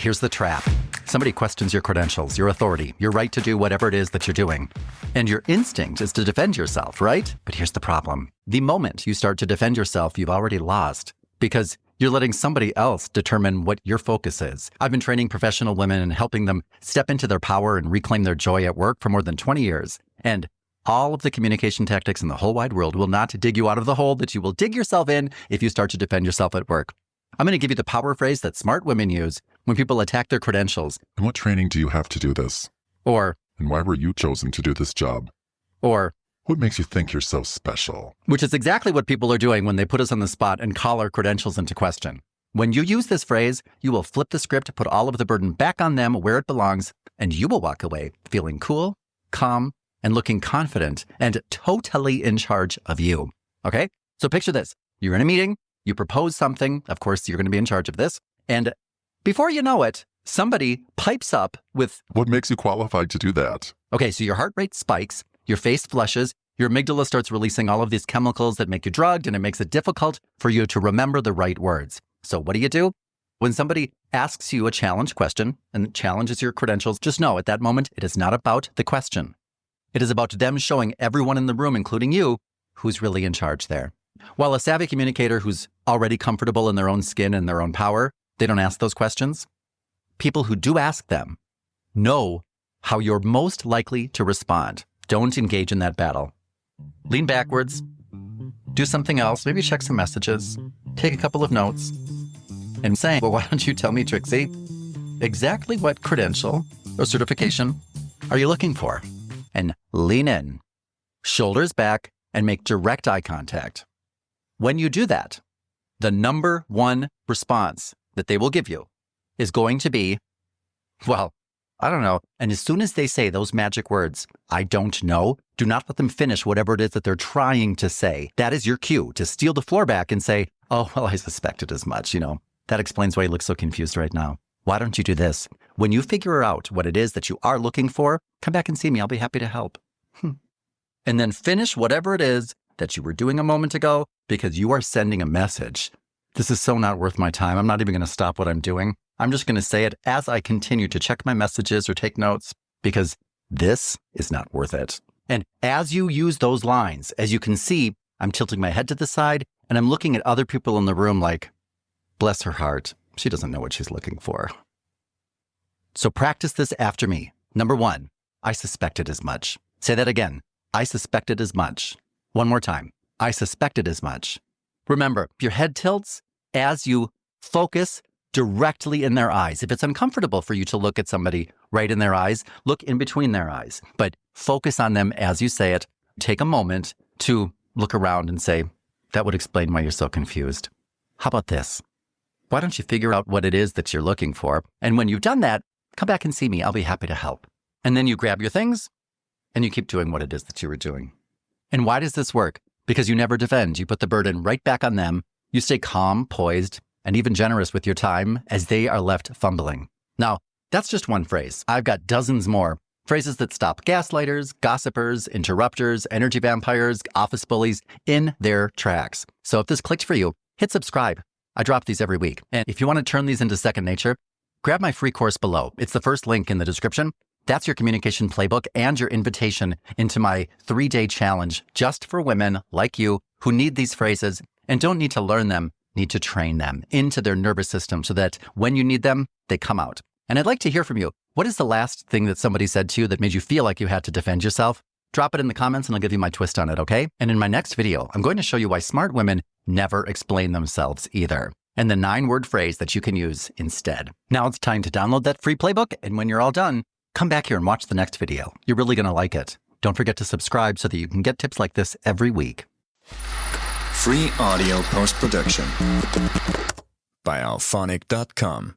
here's the trap. Somebody questions your credentials, your authority, your right to do whatever it is that you're doing. And your instinct is to defend yourself, right? But here's the problem. The moment you start to defend yourself, you've already lost because you're letting somebody else determine what your focus is. I've been training professional women and helping them step into their power and reclaim their joy at work for more than 20 years. And all of the communication tactics in the whole wide world will not dig you out of the hole that you will dig yourself in if you start to defend yourself at work. I'm going to give you the power phrase that smart women use when people attack their credentials. And what training do you have to do this? Or, and why were you chosen to do this job? Or, what makes you think you're so special? Which is exactly what people are doing when they put us on the spot and call our credentials into question. When you use this phrase, you will flip the script, put all of the burden back on them where it belongs, and you will walk away feeling cool, calm, and looking confident and totally in charge of you. Okay? So picture this. You're in a meeting, you propose something, of course you're going to be in charge of this, and before you know it, somebody pipes up with, what makes you qualified to do that? Okay, so your heart rate spikes, your face flushes, your amygdala starts releasing all of these chemicals that make you drugged, and it makes it difficult for you to remember the right words. So what do? When somebody asks you a challenge question and challenges your credentials, just know at that moment, it is not about the question. It is about them showing everyone in the room, including you, who's really in charge there. While a savvy communicator who's already comfortable in their own skin and their own power, they don't ask those questions. People who do ask them know how you're most likely to respond. Don't engage in that battle. Lean backwards, do something else, maybe check some messages, take a couple of notes, and say, well, why don't you tell me, Trixie, exactly what credential or certification are you looking for? And lean in, shoulders back, and make direct eye contact. When you do that, the number one response that they will give you is going to be, well, I don't know. And as soon as they say those magic words, I don't know, do not let them finish whatever it is that they're trying to say. That is your cue to steal the floor back and say, oh, well, I suspected as much. That explains why you look so confused right now. Why don't you do this? When you figure out what it is that you are looking for, come back and see me. I'll be happy to help. And then finish whatever it is that you were doing a moment ago because you are sending a message. This is so not worth my time. I'm not even going to stop what I'm doing. I'm just going to say it as I continue to check my messages or take notes because this is not worth it. And as you use those lines, as you can see, I'm tilting my head to the side and I'm looking at other people in the room like, bless her heart. She doesn't know what she's looking for. So practice this after me. Number 1, I suspected as much. Say that again. I suspected as much. One more time. I suspected as much. Remember, your head tilts as you focus directly in their eyes. If it's uncomfortable for you to look at somebody right in their eyes, look in between their eyes, but focus on them as you say it. Take a moment to look around and say, that would explain why you're so confused. How about this? Why don't you figure out what it is that you're looking for? And when you've done that, come back and see me. I'll be happy to help. And then you grab your things and you keep doing what it is that you were doing. And why does this work? Because you never defend. You put the burden right back on them. You stay calm, poised, and even generous with your time as they are left fumbling. Now, that's just one phrase. I've got dozens more. Phrases that stop gaslighters, gossipers, interrupters, energy vampires, office bullies in their tracks. So if this clicked for you, hit subscribe. I drop these every week. And if you want to turn these into second nature, grab my free course below. It's the first link in the description. That's your communication playbook and your invitation into my 3-day challenge just for women like you who need these phrases and don't need to learn them, need to train them into their nervous system so that when you need them, they come out. And I'd like to hear from you. What is the last thing that somebody said to you that made you feel like you had to defend yourself? Drop it in the comments and I'll give you my twist on it, okay? And in my next video, I'm going to show you why smart women never explain themselves either, and the 9-word phrase that you can use instead. Now it's time to download that free playbook, and when you're all done, come back here and watch the next video. You're really going to like it. Don't forget to subscribe so that you can get tips like this every week. Free audio post-production by alphonic.com.